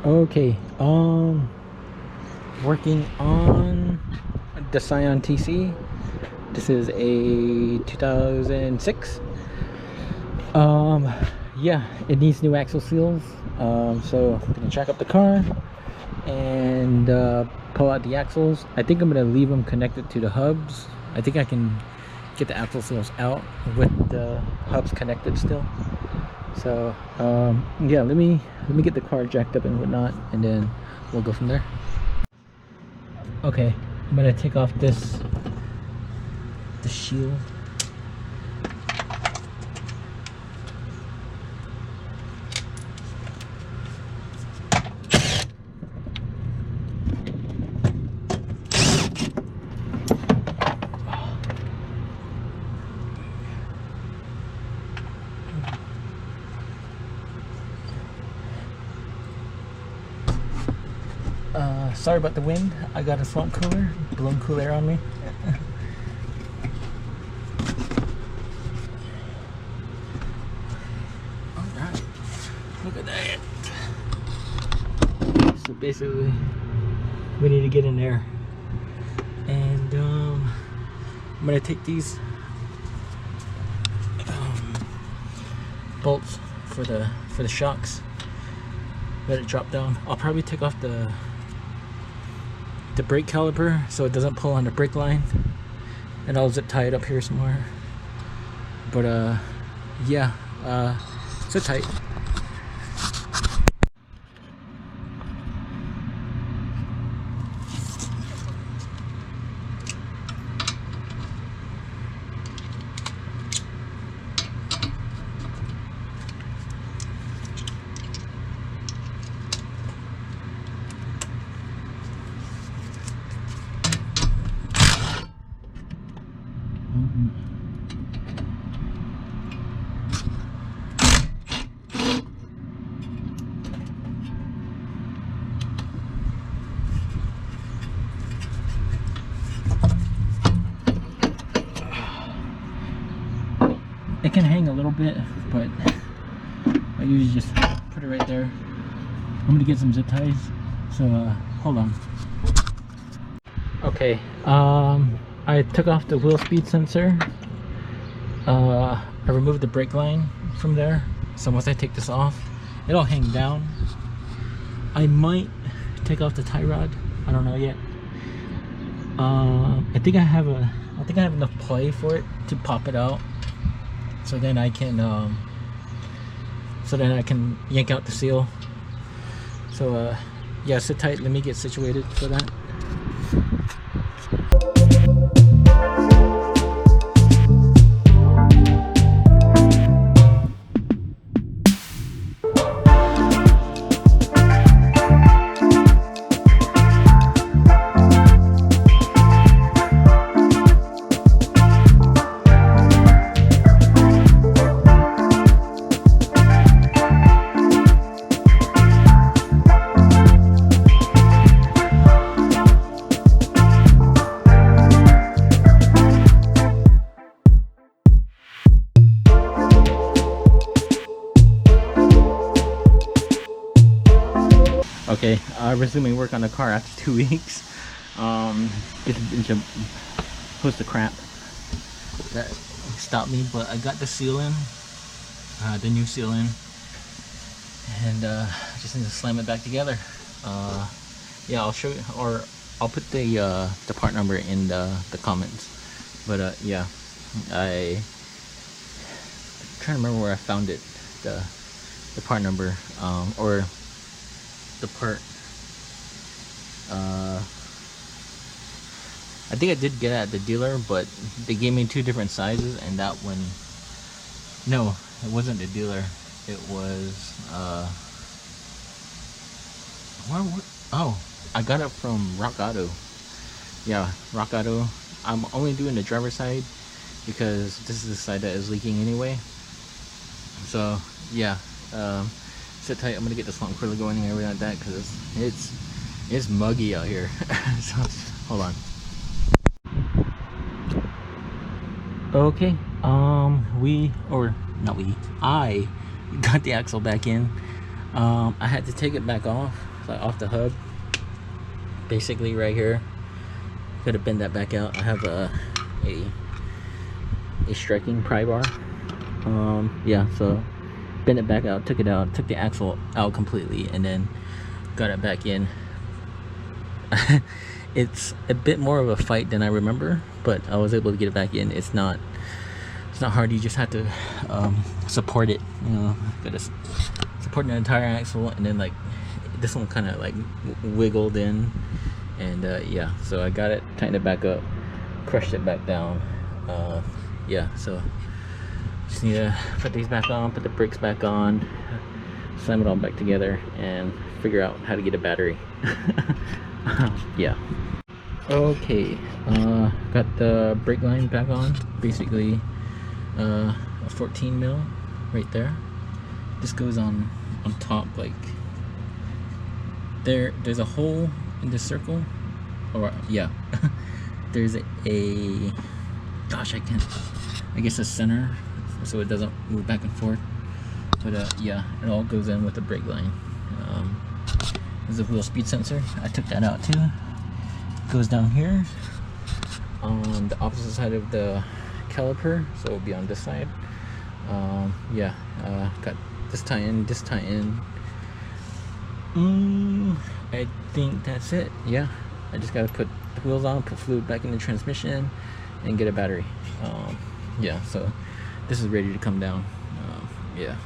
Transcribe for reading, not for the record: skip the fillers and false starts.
Okay, working on the Scion TC. This is a 2006. Yeah, it needs new axle seals. So I'm gonna jack up the car and pull out the axles. I think I'm gonna leave them connected to the hubs. I think I can get the axle seals out with the hubs connected still. So yeah, let me get the car jacked up and whatnot, and then we'll go from there. Okay, I'm gonna take off the shield. Sorry about the wind. I got a swamp cooler, blown cool air on me. Alright, look at that. So basically, we need to get in there. And I'm gonna take these bolts for the shocks. Let it drop down. I'll probably take off the brake caliper so it doesn't pull on the brake line, and I'll zip tie it up here somewhere. But yeah, sit tight. It can hang a little bit, but I usually just put it right there. I'm gonna get some zip ties, so hold on. Okay, I took off the wheel speed sensor. I removed the brake line from there, so once I take this off, it'll hang down. I might take off the tie rod. I don't know yet. I think I have enough play for it to pop it out. So then I can yank out the seal. So yeah, sit tight. Let me get situated for that. Okay, resuming work on the car after 2 weeks. It's a bunch of host of crap that stopped me, but I got the seal in, the new seal in, and just need to slam it back together. Yeah, I'll show you, or I'll put the part number in the comments. But yeah, I'm trying to remember where I found it, the part number, or the part. I think I did get it at the dealer, but they gave me 2 different sizes, and that one, no, it wasn't the dealer. It was oh, I got it from Rock Auto. Yeah, Rock Auto. I'm only doing the driver's side because this is the side that is leaking anyway. So yeah, sit tight. I'm gonna get the swamp curler going and everything like that, because it's muggy out here. So hold on. Okay, I got the axle back in. I had to take it back off like off the hub, basically right here. Could have bent that back out. I have a striking pry bar. Yeah, so bent it back out, took it out, took the axle out completely, and then got it back in. It's a bit more of a fight than I remember, but I was able to get it back in. It's not hard. You just have to support it. You know, gotta support the entire axle, and then like this one kind of like wiggled in, and yeah. So I got it, tightened it back up, crushed it back down. Yeah. So just need to put these back on, put the brakes back on, slam it all back together, and figure out how to get a battery. Yeah. Okay, got the brake line back on. Basically a 14 mil right there. This goes on top, like there's a hole in this circle, or yeah. There's a gosh, I guess a center, so it doesn't move back and forth. But yeah, it all goes in with the brake line. There's a wheel speed sensor. I took that out too. Goes down here on the opposite side of the caliper, so it'll be on this side. Yeah, got this tie in, this tie in. I think that's it. Yeah, I just gotta put the wheels on, put fluid back in the transmission, and get a battery. Yeah, so this is ready to come down. Yeah.